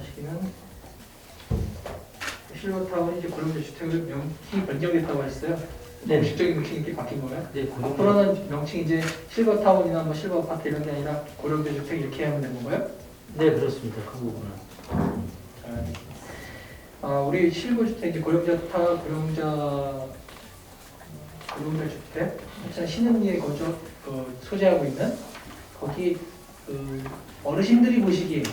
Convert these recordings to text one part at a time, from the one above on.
하시기는 실버타운이 이제 고령자 주택으로 명칭이 변경됐다고 했어요. 네. 공식적인 명칭이 이렇게 바뀐 거예요? 네, 앞으로는 명칭이 이제 실버타운이나 뭐 실버아파트 이런 게 아니라 고령자 주택 이렇게 하면 되는 거예요? 네, 그렇습니다. 그 부분은. 우리 실거주택 이제 고령자 주택, 하여튼 신흥리에 소재하고 있는 거기 어르신들이 보시기에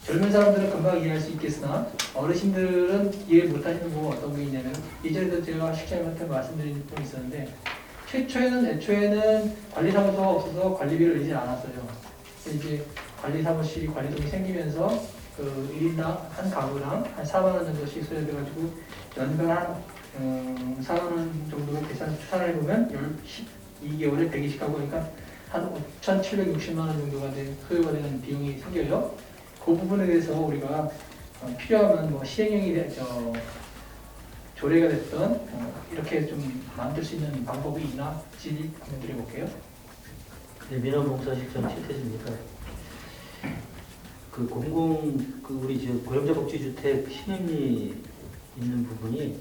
젊은 사람들은 금방 이해할 수 있겠으나 어르신들은 이해 못하시는 부분 어떤 게 있냐면 이전에도 제가 실장님한테 말씀드린 부분이 있었는데 애초에는 관리사무소가 없어서 관리비를 내지 않았어요. 이제 관리사무실이 관리동이 생기면서 1인당 한 가구당 한 4만 원 정도씩 소요돼가지고 연간 한 4만 원 정도로 추산을 해보면 12개월에 120가구 그러니까 한 5,760만 원 정도가 소요가 되는 비용이 생겨요. 그 부분에 대해서 우리가 필요하면 뭐 시행령이 조례가 됐던 이렇게 좀 만들 수 있는 방법이 있나 질의 한번 드려볼게요. 네, 민원봉사실장 최태진입니다. 우리 고령자 복지주택 신흥리 있는 부분이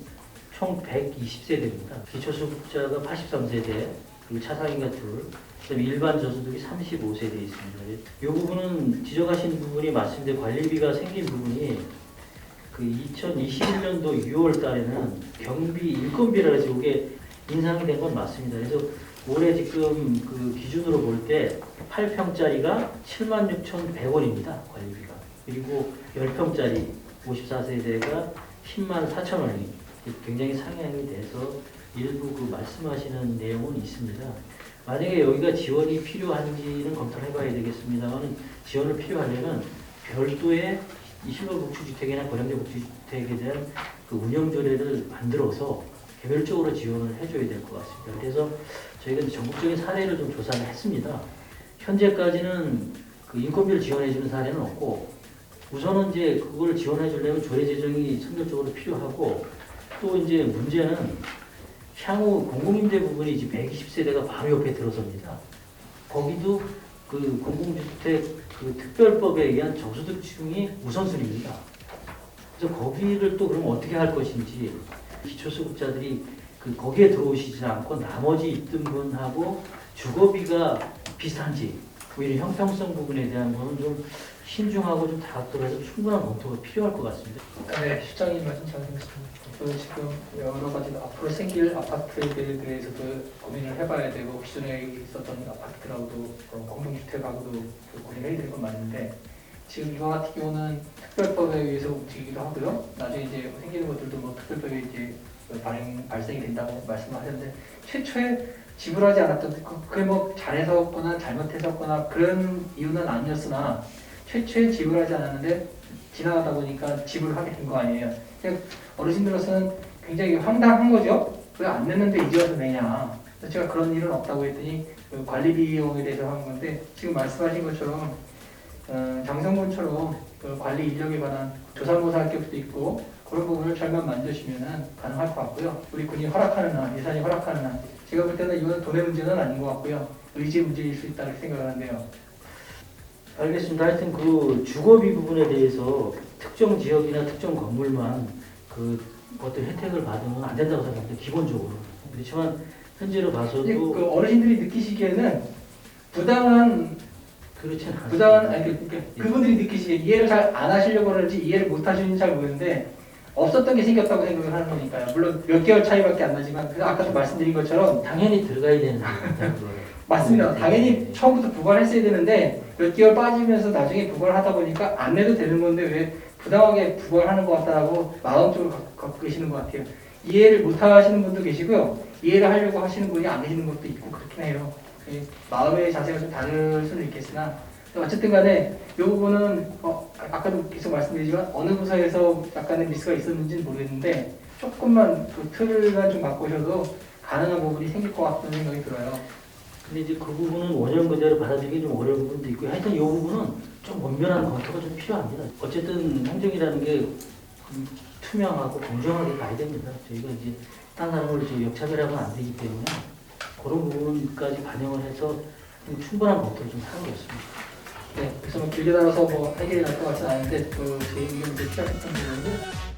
총 120세대입니다. 기초수급자가 83세대, 그리고 차상위가 둘, 그다음에 일반 저소득이 35세대 있습니다. 이 부분은 지적하신 부분이 맞습니다. 관리비가 생긴 부분이 2021년도 6월 달에는 경비 인건비라 해서 이게 인상이 된 건 맞습니다. 그래서 올해 지금 기준으로 볼 때 8평짜리가 76,100원입니다. 관리비가. 그리고 10평짜리 54세대가 104,000원이 굉장히 상향이 돼서 일부 말씀하시는 내용은 있습니다. 만약에 여기가 지원이 필요한지는 검토를 해봐야 되겠습니다만 지원을 필요하려면 별도의 이 실버복지주택이나 고령자 복지주택에 대한 운영조례를 만들어서 개별적으로 지원을 해줘야 될 것 같습니다. 그래서 저희가 전국적인 사례를 좀 조사를 했습니다. 현재까지는 인건비를 지원해주는 사례는 없고 우선은 이제 그걸 지원해주려면 조례 제정이 선별적으로 필요하고 또 이제 문제는 향후 공공임대 부분이 이제 120세대가 바로 옆에 들어섭니다. 거기도 공공주택 특별법에 의한 저소득층이 우선순위입니다. 그래서 거기를 또 그럼 어떻게 할 것인지 기초수급자들이 거기에 들어오시지 않고 나머지 있던 분하고 주거비가 비슷한지 오히려 형평성 부분에 대한 거는 좀 신중하고 좀 다각도로 해서 충분한 검토가 필요할 것 같습니다. 네, 실장님 말씀 잘 들었습니다. 지금 여러 가지 앞으로 생길 아파트들에 대해서도 고민을 해봐야 되고 기존에 있었던 아파트라고도 공동주택하고도 고민을 해야 될 건 맞는데 지금 이와 같은 경우는 특별법에 의해서 움직이기도 하고요. 나중에 이제 생기는 것들도 뭐 특별법에 이제 발생이 된다고 말씀하셨는데 최초에 지불하지 않았던 그게 뭐 잘해서거나 잘못해서거나 그런 이유는 아니었으나 최초에 지불하지 않았는데 지나가다 보니까 지불하게 된 거 아니에요. 어르신들로서는 굉장히 황당한 거죠. 왜 안 냈는데 이제 와서 내냐. 그래서 제가 그런 일은 없다고 했더니 관리 비용에 대해서 하는 건데 지금 말씀하신 것처럼 장성분처럼 관리 인력에 관한 조사모사할 것도 있고 그런 부분을 잘만 만드시면 가능할 것 같고요. 우리 군이 허락하는 한, 예산이 허락하는 한 제가 볼 때는 이건 돈의 문제는 아닌 것 같고요. 의지 문제일 수 있다고 생각하는데요. 알겠습니다. 하여튼 주거비 부분에 대해서 특정 지역이나 특정 건물만 어떤 혜택을 받으면 안 된다고 생각합니다. 기본적으로. 그렇지만 현재로 봐서도 어르신들이 느끼시기에는 부당한 그렇진 않습니다. 그분들이 느끼시기에 이해를 잘 안 하시려고 그러는지 이해를 못 하시는지 잘 모르는데 없었던 게 생겼다고 생각을 하는 거니까요. 물론 몇 개월 차이밖에 안 나지만 아까도 말씀드린 것처럼 당연히 들어가야 되는 겁니다. 맞습니다. 당연히 처음부터 부과를 했어야 되는데 몇 개월 빠지면서 나중에 부과를 하다 보니까 안 내도 되는 건데 왜 부당하게 부과를 하는 것 같다라고 마음적으로 갖고 계시는 것 같아요. 이해를 못 하시는 분도 계시고요. 이해를 하려고 하시는 분이 안 계시는 것도 있고 그렇긴 해요. 마음의 자세가 좀 다를 수는 있겠으나 어쨌든 간에 이 부분은 아까도 계속 말씀드리지만 어느 부서에서 약간의 미스가 있었는지는 모르겠는데 조금만 틀만 좀 바꾸셔도 가능한 부분이 생길 것 같다는 생각이 들어요. 근데 이제 그 부분은 원형 그대로 받아들이기 좀 어려운 부분도 있고 하여튼 이 부분은 좀 원면한 검토가 좀 필요합니다. 어쨌든 행정이라는 게 투명하고 공정하게 가야 됩니다. 저희가 이제 딴 사람을 역차별하면 안 되기 때문에 그런 부분까지 반영을 해서 좀 충분한 검토를 좀 하고 있습니다. 네, 그래서 뭐 길게 달아서 뭐 해결이 날 것 같지는 않은데 제 의견을 제시했던 부분인데